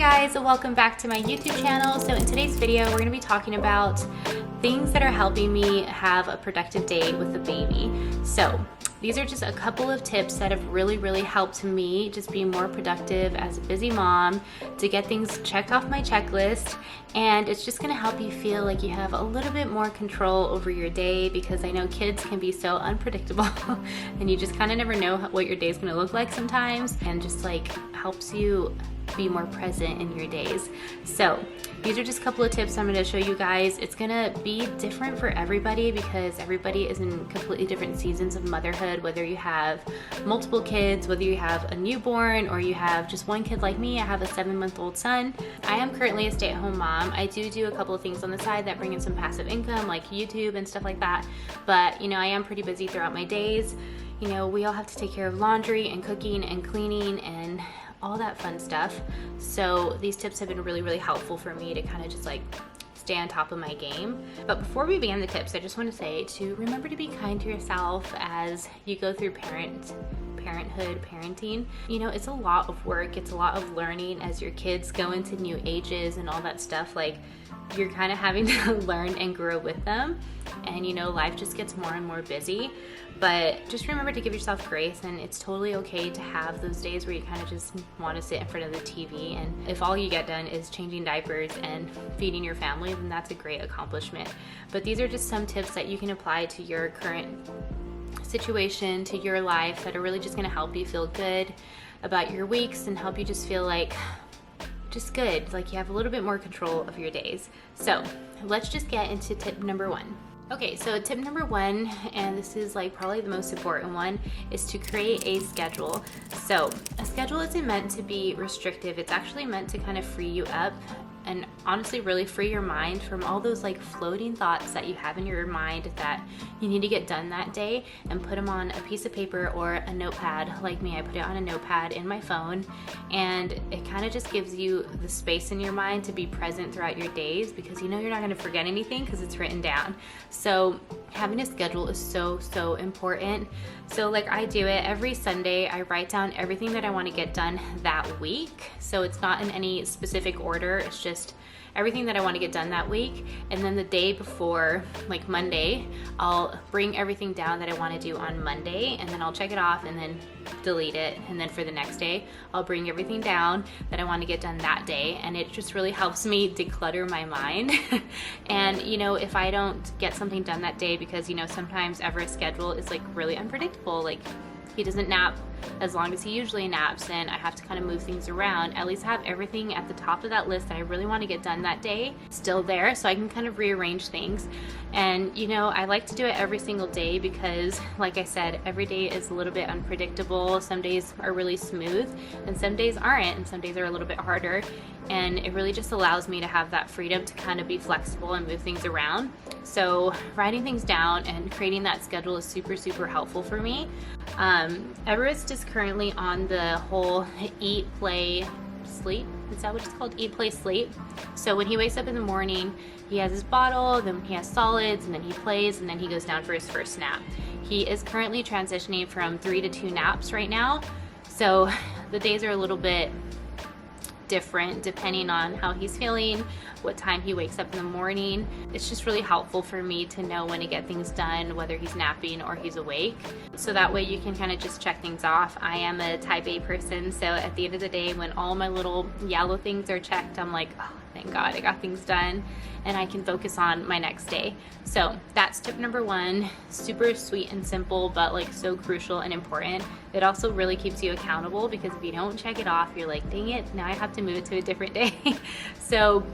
guys, welcome back to my YouTube channel. So in today's video, we're going to be talking about things that are helping me have a productive day with the baby. So these are just a couple of tips that have really helped me just be more productive as a busy mom, to get things checked off my checklist, and it's just going to help you feel like you have a little bit more control over your day, because I know kids can be so unpredictable and you just kind of never know what your day is going to look like sometimes, and just like helps you be more present in your days. So these are just a couple of tips I'm going to show you guys. It's going to be different for everybody because everybody is in completely different seasons of motherhood, whether you have multiple kids, whether you have a newborn, or you have just one kid like me. I have a 7-month-old son. I am currently a stay-at-home mom. I do a couple of things on the side that bring in some passive income like YouTube and stuff like that, but you know, I am pretty busy throughout my days. You know, we all have to take care of laundry and cooking and cleaning and all that fun stuff. So these tips have been really helpful for me to kind of just like stay on top of my game. But before we begin the tips, I just want to say to remember to be kind to yourself as you go through parenting. You know, it's a lot of work, it's a lot of learning as your kids go into new ages and all that stuff. Like, you're kind of having to learn and grow with them, and you know, life just gets more and more busy. But just remember to give yourself grace, and it's totally okay to have those days where you kind of just want to sit in front of the TV, and if all you get done is changing diapers and feeding your family, then that's a great accomplishment. But these are just some tips that you can apply to your current situation, to your life, that are really just going to help you feel good about your weeks and help you just feel like just good, like you have a little bit more control of your days. So let's just get into tip number one. Okay, so tip number one, and this is like probably the most important one, is to create a schedule. So a schedule isn't meant to be restrictive. It's actually meant to kind of free you up and honestly really free your mind from all those like floating thoughts that you have in your mind that you need to get done that day, and put them on a piece of paper or a notepad. Like me, I put it on a notepad in my phone, and it kind of just gives you the space in your mind to be present throughout your days, because you know you're not going to forget anything because it's written down. So having a schedule is so important. So like I do it every Sunday. I write down everything that I want to get done that week. So it's not in any specific order. It's just everything that I want to get done that week. And then the day before, like Monday, I'll bring everything down that I want to do on Monday, and then I'll check it off and then delete it. And then for the next day, I'll bring everything down that I want to get done that day. And it just really helps me declutter my mind. And you know, if I don't get something done that day, because you know, sometimes Everett's schedule is like really unpredictable, like he doesn't nap as long as he usually naps, and I have to kind of move things around. At least have everything at the top of that list that I really want to get done that day still there, so I can kind of rearrange things. And you know, I like to do it every single day because like I said, every day is a little bit unpredictable. Some days are really smooth and some days aren't, and some days are a little bit harder, and it really just allows me to have that freedom to kind of be flexible and move things around. So writing things down and creating that schedule is super helpful for me. Everest is currently on the whole eat, play, sleep. Is that what it's called? Eat, play, sleep. So when he wakes up in the morning, he has his bottle, then he has solids, and then he plays, and then he goes down for his first nap. He is currently transitioning from 3 to 2 naps right now. So the days are a little bit different depending on how he's feeling, what time he wakes up in the morning. It's just really helpful for me to know when to get things done, whether he's napping or he's awake. So that way you can kind of just check things off. I am a type A person, so at the end of the day, when all my little yellow things are checked, I'm like, oh, thank God I got things done, and I can focus on my next day. So that's tip number one. Super sweet and simple, but like so crucial and important. It also really keeps you accountable, because if you don't check it off, you're like, dang it, now I have to move it to a different day. So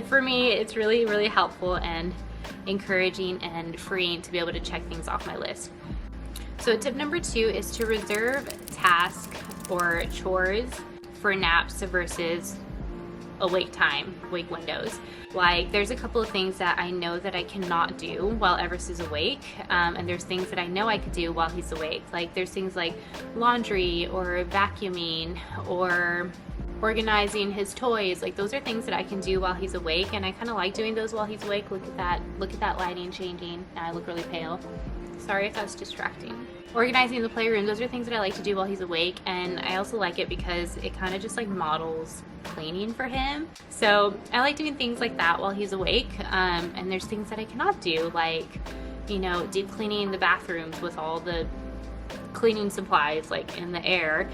for me, it's really helpful and encouraging and freeing to be able to check things off my list. So tip number two is to reserve tasks or chores for naps versus awake time, wake windows. Like there's a couple of things that I know that I cannot do while Everest is awake, and there's things that I know I could do while he's awake. Like there's things like laundry or vacuuming or organizing his toys. Like those are things that I can do while he's awake, and I kind of like doing those while he's awake. Look at that lighting changing. Now I look really pale. Sorry if that's distracting. organizing the playroom. Those are things that I like to do while he's awake, and I also like it because it kind of just like models cleaning for him. So I like doing things like that while he's awake. And there's things that I cannot do, like, you know, deep cleaning the bathrooms with all the cleaning supplies like in the air.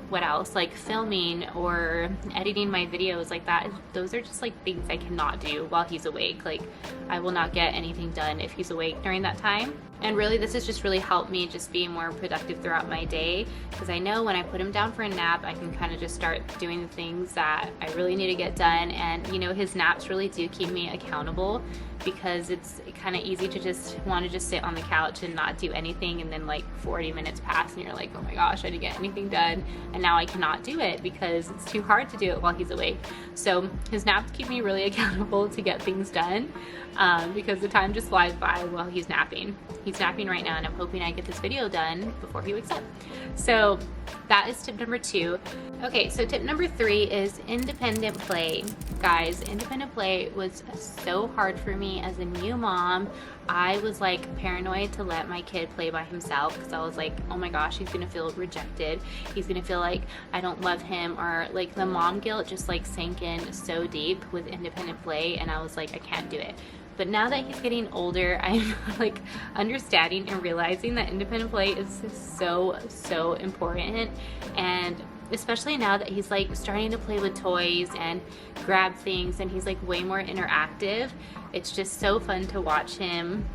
What else, like filming or editing my videos like that. Those are just like things I cannot do while he's awake. Like, I will not get anything done if he's awake during that time. And really, this has just really helped me just be more productive throughout my day, because I know when I put him down for a nap, I can kind of just start doing the things that I really need to get done. And you know, his naps really do keep me accountable, because it's kind of easy to just want to just sit on the couch and not do anything, and then like 40 minutes pass and you're like, oh my gosh, I didn't get anything done, and now I cannot do it because it's too hard to do it while he's awake. So his naps keep me really accountable to get things done, because the time just flies by while he's napping. He's napping right now, and I'm hoping I get this video done before he wakes up. So that is tip number 2. Okay, so tip number 3 is independent play. Guys, independent play was so hard for me as a new mom. I was like paranoid to let my kid play by himself, because I was like, oh my gosh, he's gonna feel rejected. He's gonna feel like I don't love him, or like the mom guilt just like sank in so deep with independent play, and I was like, I can't do it. But now that he's getting older, I'm like understanding and realizing that independent play is so important. And especially now that he's like starting to play with toys and grab things, and he's like way more interactive, it's just so fun to watch him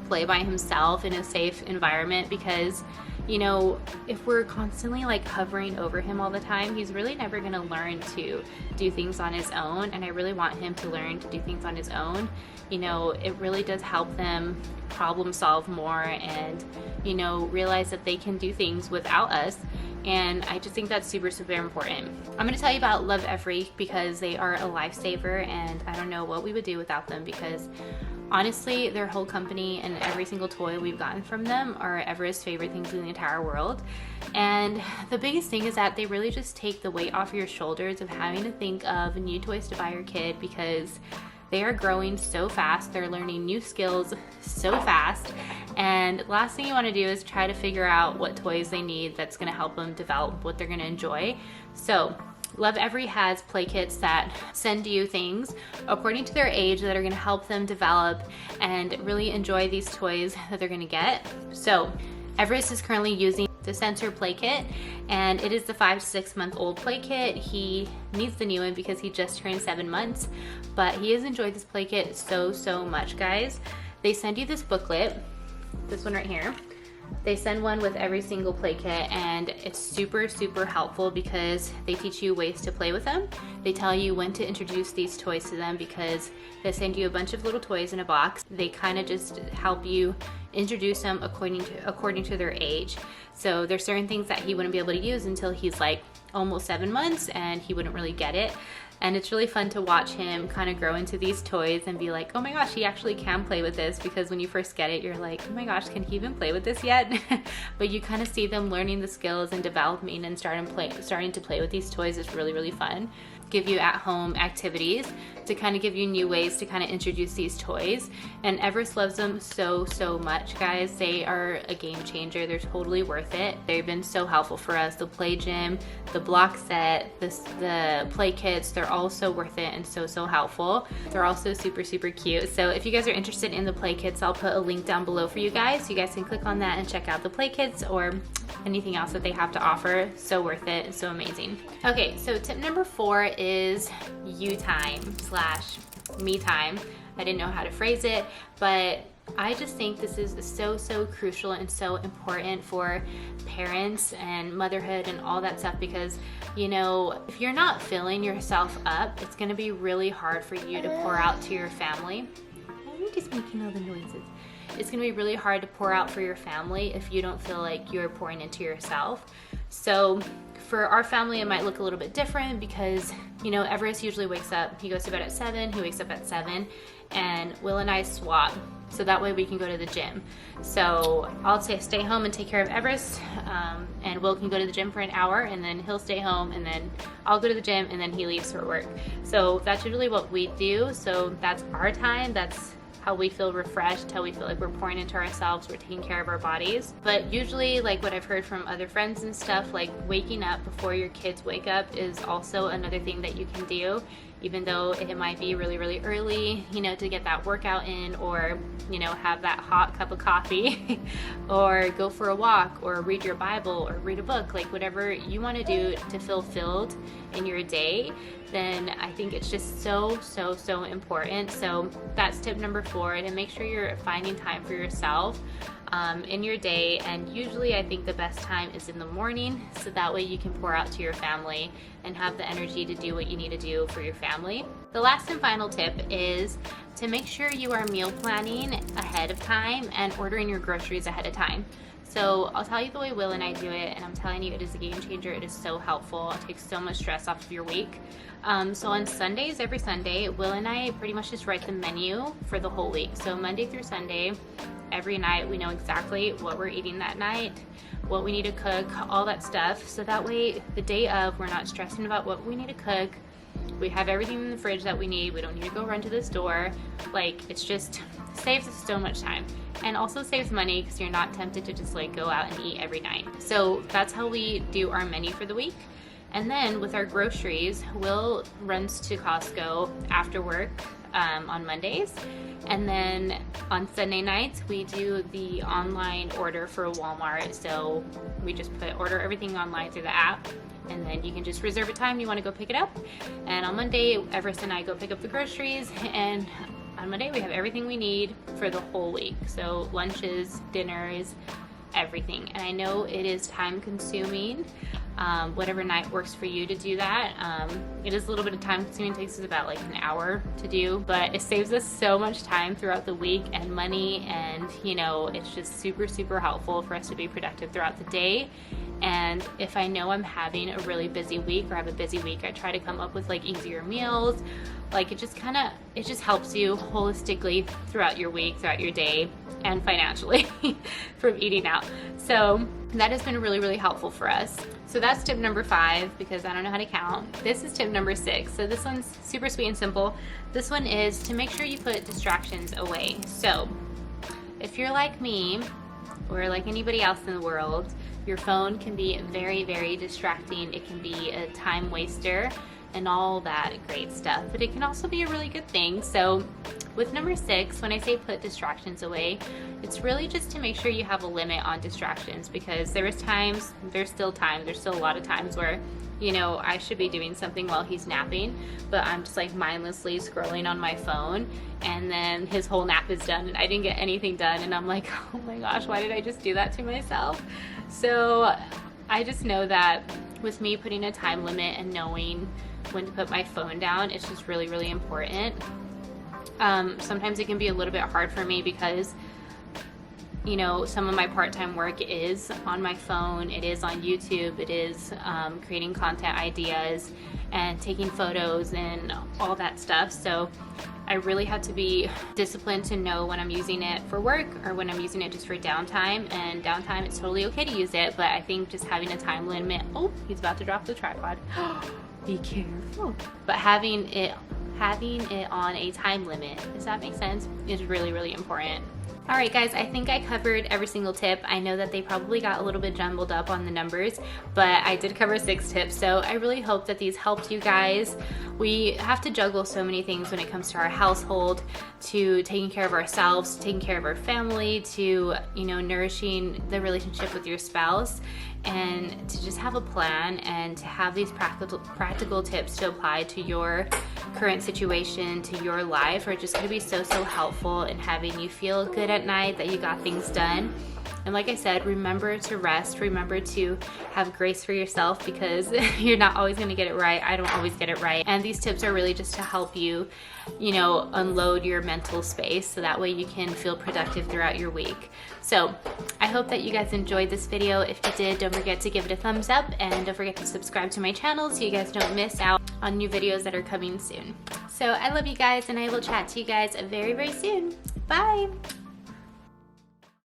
play by himself in a safe environment. Because, you know, if we're constantly like hovering over him all the time, he's really never going to learn to do things on his own. And I really want him to learn to do things on his own. You know, it really does help them problem solve more, and, you know, realize that they can do things without us. And I just think that's super important. I'm going to tell you about LOVEVERY, because they are a lifesaver, and I don't know what we would do without them, because honestly, their whole company and every single toy we've gotten from them are Everest's favorite things in the entire world. And the biggest thing is that they really just take the weight off your shoulders of having to think of new toys to buy your kid, because they are growing so fast. They're learning new skills so fast. And last thing you want to do is try to figure out what toys they need that's going to help them develop what they're going to enjoy. So LOVEVERY has play kits that send you things according to their age that are going to help them develop and really enjoy these toys that they're going to get. So Everest is currently using the Sensor play kit, and it is the 5 to 6 month old play kit. He needs the new one because he just turned 7 months, but he has enjoyed this play kit so much, guys. They send you this booklet, this one right here. They send one with every single play kit, and it's super helpful because they teach you ways to play with them. They tell you when to introduce these toys to them, because they send you a bunch of little toys in a box. They kind of just help you introduce them according to their age. So there's certain things that he wouldn't be able to use until he's like almost 7 months, and he wouldn't really get it. And it's really fun to watch him kind of grow into these toys and be like, oh my gosh, he actually can play with this. Because when you first get it, you're like, oh my gosh, can he even play with this yet? But you kind of see them learning the skills and developing and starting to play with these toys. Is really fun. Give you at-home activities to kind of give you new ways to kind of introduce these toys. And Everest loves them so much, guys. They are a game changer. They're totally worth it. They've been so helpful for us. The play gym, the block set, the play kits, they're all so worth it and so helpful. They're also super cute. So if you guys are interested in the play kits, I'll put a link down below for you guys. You guys can click on that and check out the play kits or anything else that they have to offer. So worth it and so amazing. Okay, so tip number 4 is you time / me time. I didn't know how to phrase it, but I just think this is so crucial and so important for parents and motherhood and all that stuff, because, you know, if you're not filling yourself up, it's going to be really hard for you to pour out to your family. I'm just making all the noises. It's going to be really hard to pour out for your family if you don't feel like you're pouring into yourself. So for our family, it might look a little bit different because, you know, Everest usually wakes up, he goes to bed at 7, he wakes up at 7, and Will and I swap. So that way we can go to the gym. So I'll stay home and take care of Everest, and Will can go to the gym for an hour, and then he'll stay home, and then I'll go to the gym, and then he leaves for work. So that's usually what we do. So that's our time. That's how we feel refreshed, how we feel like we're pouring into ourselves, we're taking care of our bodies. But usually, like what I've heard from other friends and stuff, like waking up before your kids wake up is also another thing that you can do, even though it might be really, really early, you know, to get that workout in, or, you know, have that hot cup of coffee or go for a walk or read your Bible or read a book, like whatever you want to do to feel filled in your day, then I think it's just so important. So that's tip number 4, to make sure you're finding time for yourself in your day. And usually I think the best time is in the morning, so that way you can pour out to your family and have the energy to do what you need to do for your family. The last and final tip is to make sure you are meal planning ahead of time and ordering your groceries ahead of time. So I'll tell you the way Will and I do it, and I'm telling you, it is a game changer. It is so helpful. It takes so much stress off of your week. So on Sundays, every Sunday, Will and I pretty much just write the menu for the whole week. So Monday through Sunday, every night, we know exactly what we're eating that night, what we need to cook, all that stuff. So that way, the day of, we're not stressing about what we need to cook. We have everything in the fridge that we need. We don't need to go run to the store. Like, it's just saves us so much time, and also saves money because you're not tempted to just like go out and eat every night. So that's how we do our menu for the week. And then with our groceries, Will runs to Costco after work on Mondays, and then on Sunday nights we do the online order for Walmart. So we just order everything online through the app, and then you can just reserve a time you want to go pick it up. And on Monday, Everest and I go pick up the groceries, and on Monday we have everything we need for the whole week. So lunches, dinners, everything. And I know it is time consuming, whatever night works for you to do that. It is a little bit of time consuming. It takes us about like an hour to do, but it saves us so much time throughout the week and money, and you know, it's just super helpful for us to be productive throughout the day. And if I know I'm having a really busy week or have a busy week, I try to come up with like easier meals. Like it just helps you holistically throughout your week, throughout your day, and financially from eating out. So that has been really helpful for us. So that's tip number 5, because I don't know how to count. This is tip number 6. So this one's super sweet and simple. This one is to make sure you put distractions away. So if you're like me, or like anybody else in the world, your phone can be very distracting. It can be a time waster and all that great stuff, but it can also be a really good thing. So with number 6, when I say put distractions away, it's really just to make sure you have a limit on distractions, because there's still a lot of times where, you know, I should be doing something while he's napping, but I'm just like mindlessly scrolling on my phone, and then his whole nap is done and I didn't get anything done, and I'm like, oh my gosh, why did I just do that to myself? So I just know that with me putting a time limit and knowing when to put my phone down, it's just really important. Sometimes it can be a little bit hard for me because, you know, some of my part-time work is on my phone, it is on YouTube, it is creating content ideas and taking photos and all that stuff. So I really have to be disciplined to know when I'm using it for work or when I'm using it just for downtime. And downtime, it's totally okay to use it, but I think just having a time limit. Oh, he's about to drop the tripod. Be careful. But having it on a time limit, does that make sense, is really important. Alright guys, I think I covered every single tip. I know that they probably got a little bit jumbled up on the numbers, but I did cover 6 tips, so I really hope that these helped you guys. We have to juggle so many things when it comes to our household, to taking care of ourselves, to taking care of our family, to, you know, nourishing the relationship with your spouse, and to just have a plan and to have these practical tips to apply to your current situation, to your life, are just going to be so helpful in having you feel good at night that you got things done. And like I said, remember to rest, remember to have grace for yourself, because you're not always going to get it right. I don't always get it right. And these tips are really just to help you, you know, unload your mental space so that way you can feel productive throughout your week. So I hope that you guys enjoyed this video. If you did, don't forget to give it a thumbs up, and don't forget to subscribe to my channel so you guys don't miss out on new videos that are coming soon. So I love you guys, and I will chat to you guys very soon. Bye!